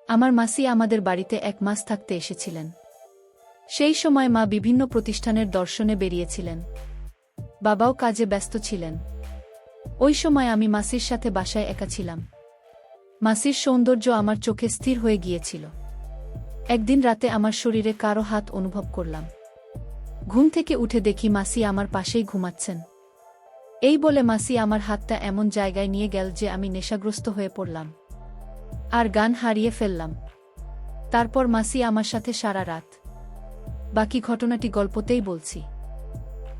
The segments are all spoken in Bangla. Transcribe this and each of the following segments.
আমার মাসি আমাদের বাড়িতে 1 মাস থাকতে এসেছিলেন। সেই সময় মা বিভিন্ন প্রতিষ্ঠানের দর্শনে বেরিয়েছিলেন। বাবাও কাজে ব্যস্ত ছিলেন। ওই সময় আমি মাসির সাথে বাসায় একা ছিলাম। মাসির সৌন্দর্য আমার চোখে স্থির হয়ে গিয়েছিল। একদিন রাতে আমার শরীরে কারো হাত অনুভব করলাম। ঘুম থেকে উঠে দেখি মাসি আমার পাশেই ঘুমাচ্ছেন। এই বলে মাসি আমার হাতটা এমন জায়গায় নিয়ে গেল যে আমি নেশাগ্রস্ত হয়ে পড়লাম আর জ্ঞান হারিয়ে ফেললাম। তারপর মাসি আমার সাথে সারা রাত। বাকি ঘটনাটি গল্পতেই বলছি।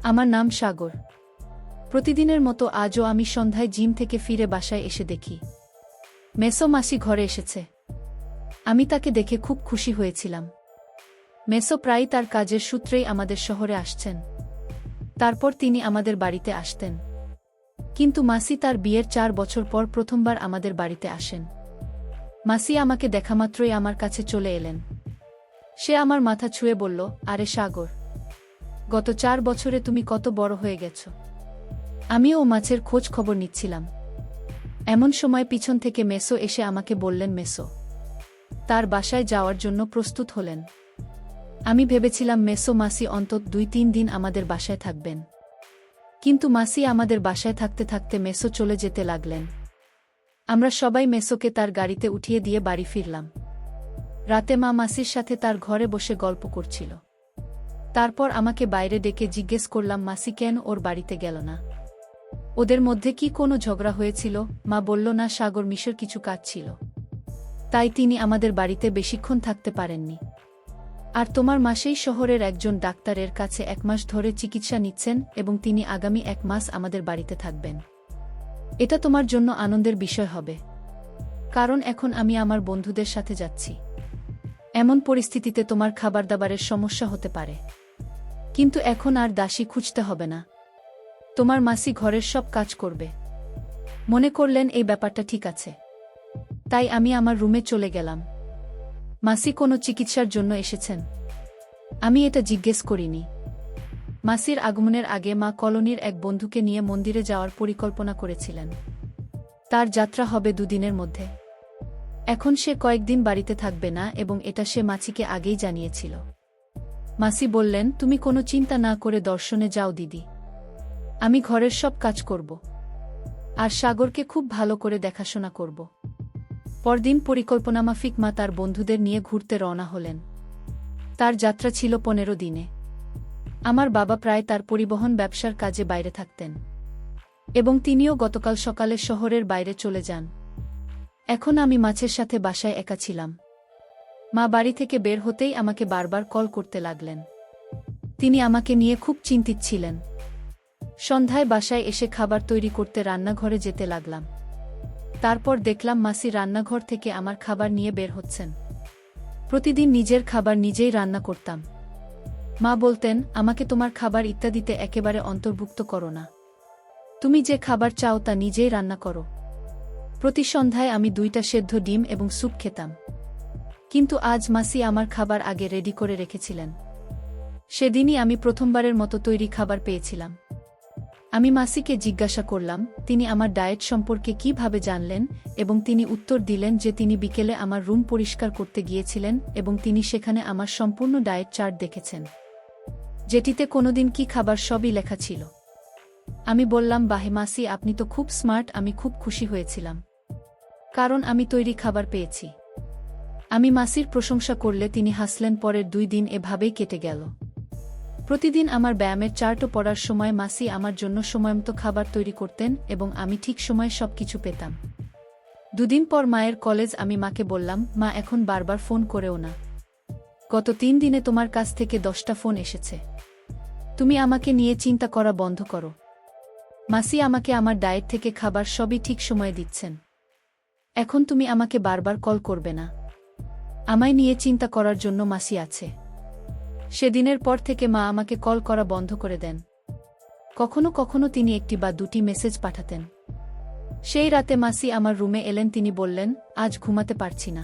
আমার নাম সাগর। প্রতিদিনের মতো আজও আমি সন্ধ্যায় জিম থেকে ফিরে বাসায় এসে দেখি মেসো মাসি ঘরে এসেছে। আমি তাকে দেখে খুব খুশি হয়েছিলাম। মেসো প্রায়ই তার কাজের সূত্রেই আমাদের শহরে আসছেন। তারপর তিনি আমাদের বাড়িতে আসতেন। কিন্তু মাসি তার বিয়ের 4 বছর পর প্রথমবার আমাদের বাড়িতে আসেন। মাসি আমাকে দেখামাত্রই আমার কাছে চলে এলেন। সে আমার মাথা ছুঁয়ে বলল, আরে সাগর, গত 4 বছরে তুমি কত বড় হয়ে গেছ। আমিও মাছের খোঁজ খবর নিচ্ছিলাম। এমন সময় পিছন থেকে মেসো এসে আমাকে বললেন মেসো তার বাসায় যাওয়ার জন্য প্রস্তুত হলেন। আমি ভেবেছিলাম মেসো মাসি অন্তত 2-3 দিন আমাদের বাসায় থাকবেন। কিন্তু মাসি আমাদের বাসায় থাকতে থাকতে মেসো চলে যেতে লাগলেন। আমরা সবাই মেসোকে তার গাড়িতে উঠিয়ে দিয়ে বাড়ি ফিরলাম। রাতে মা মাসির সাথে তার ঘরে বসে গল্প করছিল। তারপর আমাকে বাইরে ডেকে জিজ্ঞেস করলাম মাসি কেন ওর বাড়িতে গেল না। ওদের মধ্যে কি কোনো ঝগড়া হয়েছিল? মা বলল না, সাগর মিশর কিছু কাজ ছিল, তাই তিনি আমাদের বাড়িতে বেশিক্ষণ থাকতে পারেননি। আর তোমার মাসেই শহরের একজন ডাক্তারের কাছে 1 মাস ধরে চিকিৎসা নিচ্ছেন এবং তিনি আগামী 1 মাস আমাদের বাড়িতে থাকবেন। এটা তোমার জন্য আনন্দের বিষয় হবে, কারণ এখন আমি আমার বন্ধুদের সাথে যাচ্ছি। এমন পরিস্থিতিতে তোমার খাবার দাবারের সমস্যা হতে পারে, কিন্তু এখন আর দাসী খুঁজতে হবে না। তোমার মাসি ঘরের সব কাজ করবে। মনে করলেন এই ব্যাপারটা ঠিক আছে, তাই আমি আমার রুমে চলে গেলাম। মাসি কোনো চিকিৎসার জন্য এসেছেন? আমি এটা জিজ্ঞেস করিনি। মাসির আগমনের আগে মা কলোনির এক বন্ধুকে নিয়ে মন্দিরে যাওয়ার পরিকল্পনা করেছিলেন। তার যাত্রা হবে 2 দিনের মধ্যে। এখন সে কয়েকদিন বাড়িতে থাকবে না এবং এটা সে মাছিকে আগেই জানিয়েছিল। মাসি বললেন, তুমি কোনো চিন্তা না করে দর্শনে যাও দিদি, আমি ঘরের সব কাজ করব আর সাগরকে খুব ভালো করে দেখাশোনা করব। পরদিন পরিকল্পনামাফিক মা তার বন্ধুদের নিয়ে ঘুরতে রওনা হলেন। তার যাত্রা ছিল 15 দিনে। আমার বাবা প্রায় তার পরিবহন ব্যবসার কাজে বাইরে থাকতেন এবং তিনিও গতকাল সকালে শহরের বাইরে চলে যান। এখন আমি মাছের সাথে বাসায় একা ছিলাম। মা বাড়ি থেকে বের হতেই আমাকে বারবার কল করতে লাগলেন। তিনি আমাকে নিয়ে খুব চিন্তিত ছিলেন। সন্ধ্যায় বাসায় এসে খাবার তৈরি করতে রান্নাঘরে যেতে লাগলাম। তারপর দেখলাম মাসি রান্নাঘর থেকে আমার খাবার নিয়ে বের হচ্ছেন। প্রতিদিন নিজের খাবার নিজেই রান্না করতাম। মা বলতেন, আমাকে তোমার খাবার ইত্যাদিতে একেবারে অন্তর্ভুক্ত করো না। তুমি যে খাবার চাও তা নিজেই রান্না করো। প্রতি সন্ধ্যায় আমি 2টা সেদ্ধ ডিম এবং স্যুপ খেতাম। কিন্তু আজ মাসি আমার খাবার আগে রেডি করে রেখেছিলেন। সেদিনই আমি প্রথমবারের মতো তৈরি খাবার পেয়েছিলাম। আমি মাসিকে জিজ্ঞাসা করলাম তিনি আমার ডায়েট সম্পর্কে কিভাবে জানলেন, এবং তিনি উত্তর দিলেন যে তিনি বিকেলে আমার রুম পরিষ্কার করতে গিয়েছিলেন এবং তিনি সেখানে আমার সম্পূর্ণ ডায়েট চার্ট দেখেছেন, যেটিতে কোনোদিন কি খাবার সবই লেখা ছিল। আমি বললাম, বাহে মাসি, আপনি তো খুব স্মার্ট। আমি খুব খুশি হয়েছিলাম, কারণ আমি তৈরি খাবার পেয়েছি। আমি মাসির প্রশংসা করলে তিনি হাসলেন। পরের 2 দিন এভাবেই কেটে গেল। প্রতিদিন আমার ব্যায়ামের চার্টও পড়ার সময় মাসি আমার জন্য সময়মতো খাবার তৈরি করতেন এবং আমি ঠিক সময়ে সবকিছু পেতাম। 2 দিন পর মায়ের কলেজ। আমি মাকে বললাম, মা, এখন বারবার ফোন করেও না। গত 3 দিনে তোমার কাছ থেকে 10টা ফোন এসেছে। তুমি আমাকে নিয়ে চিন্তা করা বন্ধ করো। মাসি আমাকে আমার ডায়েট থেকে খাবার সবই ঠিক সময়ে দিচ্ছেন। এখন তুমি আমাকে বারবার কল করবে না। আমায় নিয়ে চিন্তা করার জন্য মাসি আছে। সেদিনের পর থেকে মা আমাকে কল করা বন্ধ করে দেন। কখনো কখনো তিনি 1টি বা 2টি মেসেজ পাঠাতেন। সেই রাতে মাসি আমার রুমে এলেন। তিনি বললেন, আজ ঘুমাতে পারছি না।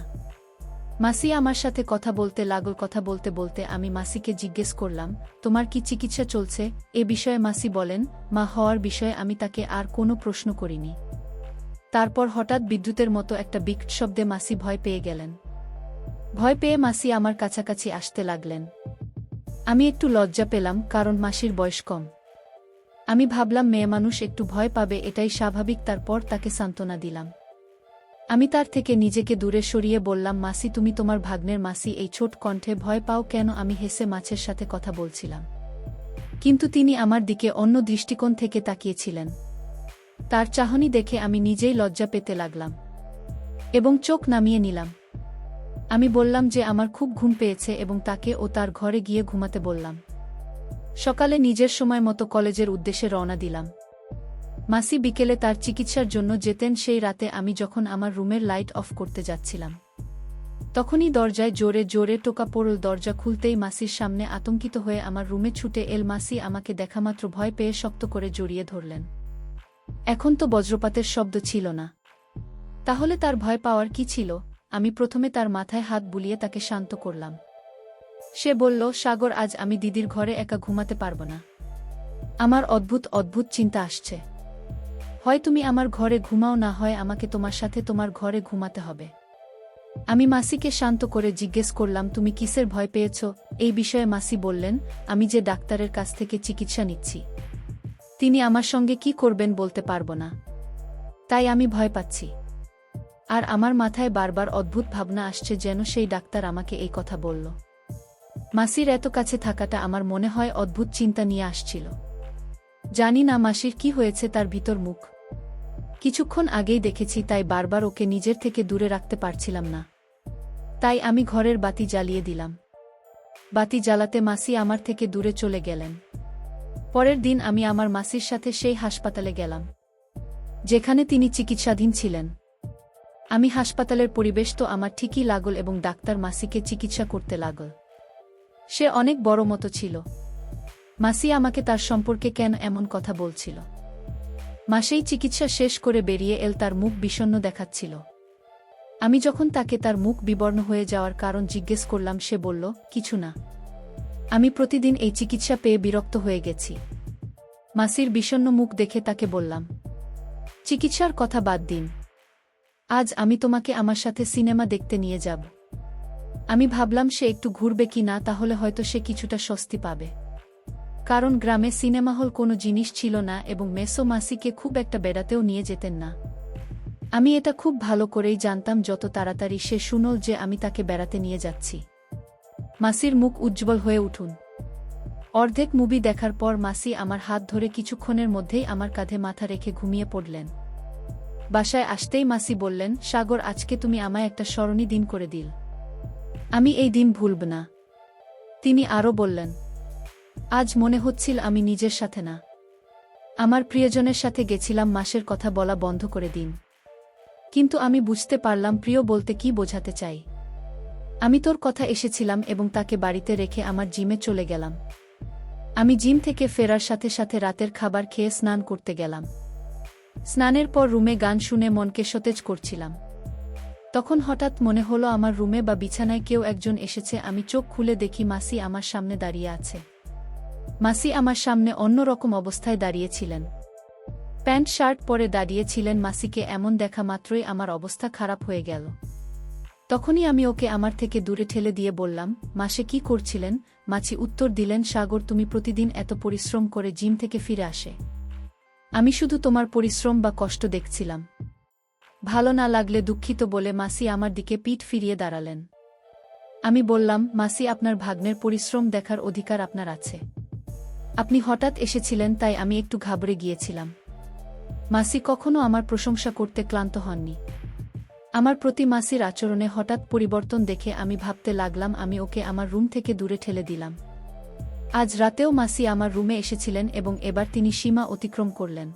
মাসি আমার সাথে কথা বলতে লাগল। কথা বলতে বলতে আমি মাসিকে জিজ্ঞেস করলাম, তোমার কি চিকিৎসা চলছে? এ বিষয়ে মাসি বলেন, মা হওয়ার বিষয়ে আমি তাকে আর কোনো প্রশ্ন করিনি। তারপর হঠাৎ বিদ্যুতের মতো একটা বিকট শব্দে মাসি ভয় পেয়ে গেলেন। ভয় পেয়ে মাসি আমার কাছাকাছি আসতে লাগলেন। আমি একটু লজ্জা পেলাম, কারণ মাসির বয়স কম। আমি ভাবলাম মেয়ে মানুষ একটু ভয় পাবে, এটাই স্বাভাবিক। তারপর তাকে সান্ত্বনা দিলাম। আমি তার থেকে নিজেকে দূরে সরিয়ে বললাম, মাসি তুমি তোমার ভাগ্নের মাসি, এই ছোট কণ্ঠে ভয় পাও কেন? আমি হেসে মাছের সাথে কথা বলছিলাম, কিন্তু তিনি আমার দিকে অন্য দৃষ্টিকোণ থেকে তাকিয়েছিলেন। তার চাহনি দেখে আমি নিজেই লজ্জা পেতে লাগলাম এবং চোখ নামিয়ে নিলাম। আমি বললাম যে আমার খুব ঘুম পেয়েছে এবং তাকে ও তার ঘরে গিয়ে ঘুমাতে বললাম। সকালে নিজের সময় মতো কলেজের উদ্দেশ্যে রওনা দিলাম। মাসি বিকেলে তার চিকিৎসার জন্য যেতেন। সেই রাতে আমি যখন আমার রুমের লাইট অফ করতে যাচ্ছিলাম, তখনই দরজায় জোরে জোরে টোকা পড়ল। দরজা খুলতেই মাসির সামনে আতঙ্কিত হয়ে আমার রুমে ছুটে এল। মাসি আমাকে দেখামাত্র ভয় পেয়ে শক্ত করে জড়িয়ে ধরলেন। এখন তো বজ্রপাতের শব্দ ছিল না, তাহলে তার ভয় পাওয়ার কি ছিল? আমি প্রথমে তার মাথায় হাত বুলিয়ে তাকে শান্ত করলাম। সে বলল, সাগর, আজ আমি দিদির ঘরে একা ঘুমাতে পারব না। আমার অদ্ভুত অদ্ভুত চিন্তা আসছে। হয় তুমি আমার ঘরে ঘুমাও, না হয় আমাকে তোমার সাথে তোমার ঘরে ঘুমাতে হবে। আমি মাসিকে শান্ত করে জিজ্ঞেস করলাম, তুমি কিসের ভয় পেয়েছ? এই বিষয়ে মাসি বললেন, আমি যে ডাক্তারের কাছ থেকে চিকিৎসা নিচ্ছি, তিনি আমার সঙ্গে কি করবেন বলতে পারব না, তাই আমি ভয় পাচ্ছি। আর আমার মাথায় বারবার অদ্ভুত ভাবনা আসছে, যেন সেই ডাক্তার আমাকে এই কথা বলল। মাসির এত কাছে থাকাটা আমার মনে হয় অদ্ভুত চিন্তা নিয়ে আসছিল। জানি না মাসির কি হয়েছে, তার ভিতর মুখ কিছুক্ষণ আগেই দেখেছি, তাই বারবার ওকে নিজের থেকে দূরে রাখতে পারছিলাম না। তাই আমি ঘরের বাতি জ্বালিয়ে দিলাম। বাতি জ্বালাতে মাসি আমার থেকে দূরে চলে গেলেন। পরের দিন আমি আমার মাসির সাথে সেই হাসপাতালে গেলাম যেখানে তিনি চিকিৎসাধীন ছিলেন। আমি হাসপাতালের পরিবেশ তো আমার ঠিকই লাগল এবং ডাক্তার মাসিকে চিকিৎসা করতে লাগল। সে অনেক বড় মতো ছিল। মাসি আমাকে তার সম্পর্কে কেন এমন কথা বলছিল? মাসেই চিকিৎসা শেষ করে বেরিয়ে এল, তার মুখ বিষণ্ণ দেখাচ্ছিল। আমি যখন তাকে তার মুখ বিবর্ণ হয়ে যাওয়ার কারণ জিজ্ঞেস করলাম, সে বলল, কিছু না, আমি প্রতিদিন এই চিকিৎসা পেয়ে বিরক্ত হয়ে গেছি। মাসির বিষণ্ণ মুখ দেখে তাকে বললাম, চিকিৎসার কথা বাদ দিন, আজ আমি তোমাকে আমার সাথে সিনেমা দেখতে নিয়ে যাব। আমি ভাবলাম সে একটু ঘুরবে কি না, তাহলে হয়তো সে কিছুটা স্বস্তি পাবে, কারণ গ্রামে সিনেমা হল কোনো জিনিস ছিল না এবং মেসো মাসিকে খুব একটা বেড়াতেও নিয়ে যেতেন না। আমি এটা খুব ভালো করেই জানতাম, যত তাড়াতাড়ি সে শুনল যে আমি তাকে বেড়াতে নিয়ে যাচ্ছি, মাসির মুখ উজ্জ্বল হয়ে উঠুন। অর্ধেক মুভি দেখার পর মাসি আমার হাত ধরে কিছুক্ষণের মধ্যেই আমার কাঁধে মাথা রেখে ঘুমিয়ে পড়লেন। বাসায় আসতেই মাসি বললেন, সাগর, আজকে তুমি আমায় একটা স্মরণীয় দিন করে দিল, আমি এই দিন ভুলব না। তিনি আরও বললেন, আজ মনে হচ্ছিল আমি নিজের সাথে না, আমার প্রিয়জনের সাথে গেছিলাম। মাসের কথা বলা বন্ধ করে দিন। কিন্তু আমি বুঝতে পারলাম প্রিয় বলতে কি বোঝাতে চাই। আমি তোর কথা এসেছিলাম এবং তাকে বাড়িতে রেখে আমার জিমে চলে গেলাম। আমি জিম থেকে ফেরার সাথে সাথে রাতের খাবার খেয়ে স্নান করতে গেলাম। স্নানের পর রুমে গান শুনে মনকে সতেজ করছিলাম। তখন হঠাৎ মনে হলো আমার রুমে বা বিছানায় কেউ একজন এসেছে। আমি চোখ খুলে দেখি মাসি আমার সামনে দাঁড়িয়ে আছে। মাসি আমার সামনে অন্যরকম অবস্থায় দাঁড়িয়েছিলেন, প্যান্ট শার্ট পরে দাঁড়িয়েছিলেন। মাসিকে এমন দেখা মাত্রই আমার অবস্থা খারাপ হয়ে গেল। তখনই আমি ওকে আমার থেকে দূরে ঠেলে দিয়ে বললাম, মাসে কি করছিলেন? মাছি উত্তর দিলেন, সাগর, তুমি প্রতিদিন এত পরিশ্রম করে জিম থেকে ফিরে আসে, আমি শুধু তোমার পরিশ্রম বা কষ্ট দেখছিলাম। ভালো না লাগলে দুঃখিত বলে মাসি আমার দিকে পিঠ ফিরিয়ে দাঁড়ালেন। আমি বললাম, মাসি, আপনার ভাগ্নের পরিশ্রম দেখার অধিকার আপনার আছে। আপনি হঠাৎ এসেছিলেন, তাই আমি একটু ঘাবড়ে গিয়েছিলাম। মাসি কখনো আমার প্রশংসা করতে ক্লান্ত হননি। আমার প্রতি মাসির আচরণে হঠাৎ পরিবর্তন দেখে আমি ভাবতে লাগলাম আমি ওকে আমার রুম থেকে দূরে ঠেলে দিলাম। আজ রাতেও মাসি আমার রুমে এসেছিলেন এবং এবার তিনি সীমা অতিক্রম করলেন।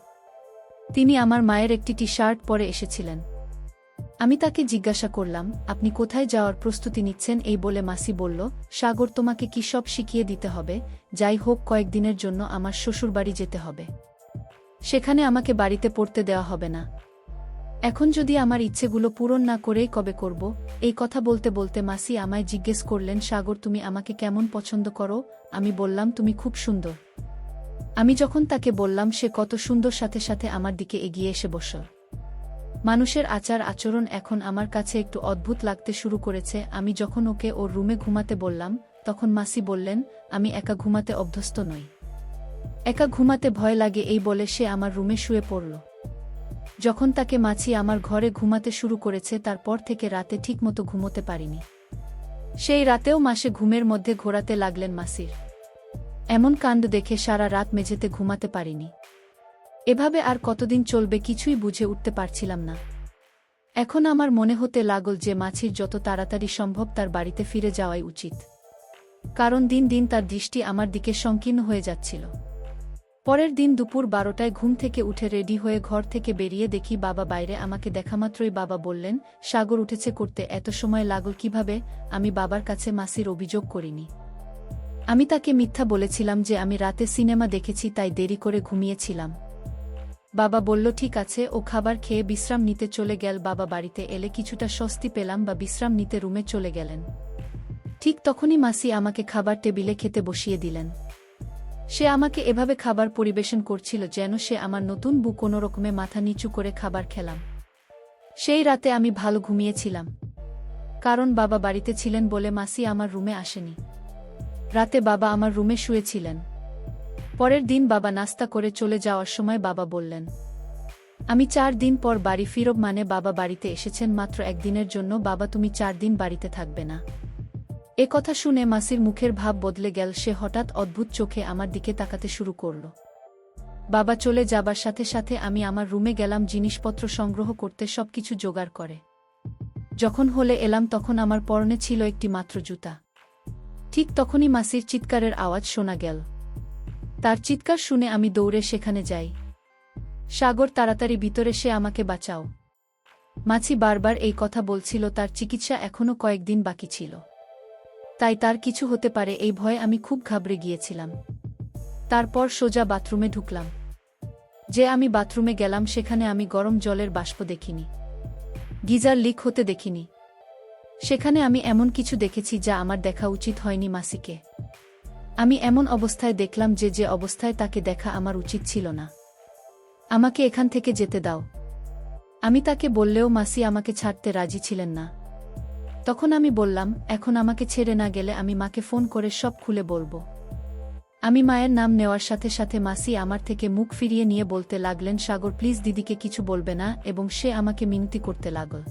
তিনি আমার মায়ের একটি টি শার্ট পরে এসেছিলেন। আমি তাকে জিজ্ঞাসা করলাম, আপনি কোথায় যাওয়ার প্রস্তুতি নিচ্ছেন? এই বলে মাসি বলল, সাগর, তোমাকে কি সব শিখিয়ে দিতে হবে? যাই হোক, কয়েকদিনের জন্য আমার শ্বশুরবাড়ি যেতে হবে। সেখানে আমাকে বাড়িতে পড়তে দেওয়া হবে না। এখন যদি আমার ইচ্ছেগুলো পূরণ না করেই কবে করব? এই কথা বলতে বলতে মাসি আমায় জিজ্ঞেস করলেন, সাগর, তুমি আমাকে কেমন পছন্দ করো? আমি বললাম, তুমি খুব সুন্দর। আমি যখন তাকে বললাম সে কত সুন্দর, সাথে সাথে আমার দিকে এগিয়ে এসে বসল। মানুষের আচার আচরণ এখন আমার কাছে একটু অদ্ভুত লাগতে শুরু করেছে। আমি যখন ওকে ওর রুমে ঘুমাতে বললাম, তখন মাসি বললেন, আমি একা ঘুমাতে অভ্যস্ত নই। একা ঘুমাতে ভয় লাগে এই বলে সে আমার রুমে শুয়ে পড়ল। যখন তাকে মাছি আমার ঘরে ঘুমাতে শুরু করেছে তারপর থেকে রাতে ঠিকমতো ঘুমোতে পারিনি। সেই রাতেও মাসে ঘুমের মধ্যে ঘোরাতে লাগলেন মাসির। এমন কাণ্ড দেখে সারা রাত মেঝেতে ঘুমাতে পারিনি। এভাবে আর কতদিন চলবে কিছুই বুঝে উঠতে পারছিলাম না। এখন আমার মনে হতে লাগল যে মাছির যত তাড়াতাড়ি সম্ভব তার বাড়িতে ফিরে যাওয়াই উচিত, কারণ দিন দিন তার দৃষ্টি আমার দিকে সংকীর্ণ হয়ে যাচ্ছিল। পরের দিন দুপুর 12টায় ঘুম থেকে উঠে রেডি হয়ে ঘর থেকে বেরিয়ে দেখি বাবা বাইরে। আমাকে দেখামাত্রই বাবা বললেন, সাগর উঠেছে করতে এত সময় লাগল কিভাবে? আমি বাবার কাছে মাসির অভিযোগ করিনি। আমি তাকে মিথ্যা বলেছিলাম যে আমি রাতে সিনেমা দেখেছি তাই দেরি করে ঘুমিয়েছিলাম। বাবা বলল, ঠিক আছে, ও খাবার খেয়ে বিশ্রাম নিতে চলে গেল। বাবা বাড়িতে এলে কিছুটা স্বস্তি পেলাম বা বিশ্রাম নিতে রুমে চলে গেলেন। ঠিক তখনই মাসি আমাকে খাবার টেবিলে খেতে বসিয়ে দিলেন। সে আমাকে এভাবে খাবার পরিবেশন করছিল যেন সে আমার নতুন বউ। কোনো রকমে মাথা নিচু করে খাবার খেলাম। সেই রাতে আমি ভালো ঘুমিয়েছিলাম, কারণ বাবা বাড়িতে ছিলেন বলে মাসি আমার রুমে আসেনি। রাতে বাবা আমার রুমে শুয়েছিলেন। পরের দিন বাবা নাস্তা করে চলে যাওয়ার সময় বাবা বললেন, আমি 4 দিন পর বাড়ি ফিরব। মানে বাবা বাড়িতে এসেছেন মাত্র একদিনের জন্য। বাবা, তুমি 4 দিন বাড়িতে থাকবে না? এ কথা শুনে মাসির মুখের ভাব বদলে গেল। সে হঠাৎ অদ্ভুত চোখে আমার দিকে তাকাতে শুরু করল। বাবা চলে যাবার সাথে সাথে আমি আমার রুমে গেলাম জিনিসপত্র সংগ্রহ করতে, সবকিছু জোগাড় করে। যখন হলে এলাম তখন আমার পরনে ছিল একটি মাত্র জুতা। ঠিক তখনই মাসির চিৎকারের আওয়াজ শোনা গেল। তার চিৎকার শুনে আমি দৌড়ে সেখানে যাই। সাগর, তাড়াতাড়ি ভিতরে, সে আমাকে বাঁচাও। মাছি বারবার এই কথা বলছিল। তার চিকিৎসা এখনো কয়েকদিন বাকি ছিল, তাই তার কিছু হতে পারে এই ভয়ে আমি খুব ঘাবড়ে গিয়েছিলাম। তারপর সোজা বাথরুমে ঢুকলাম। যে আমি বাথরুমে গেলাম সেখানে আমি গরম জলের বাষ্প দেখিনি, গিজার লিক হতে দেখিনি। সেখানে আমি এমন কিছু দেখেছি যা আমার দেখা উচিত হয়নি। মাসিকে আমি এমন অবস্থায় দেখলাম যে অবস্থায় তাকে দেখা আমার উচিত ছিল না। আমাকে এখান থেকে যেতে দাও। আমি তাকে বললেও মাসি আমাকে ছাড়তে রাজি ছিলেন না। তখন আমি বললাম, এখন আমাকে ছেড়ে না গেলে আমি মাকে ফোন করে সব খুলে বলবো। আমি মায়ের নাম নেওয়ার সাথে সাথে মাসি আমার থেকে মুখ ফিরিয়ে নিয়ে বলতে লাগলেন, সাগর প্লিজ, দিদিকে কিছু বলবে না। এবং সে আমাকে মিনতি করতে লাগল।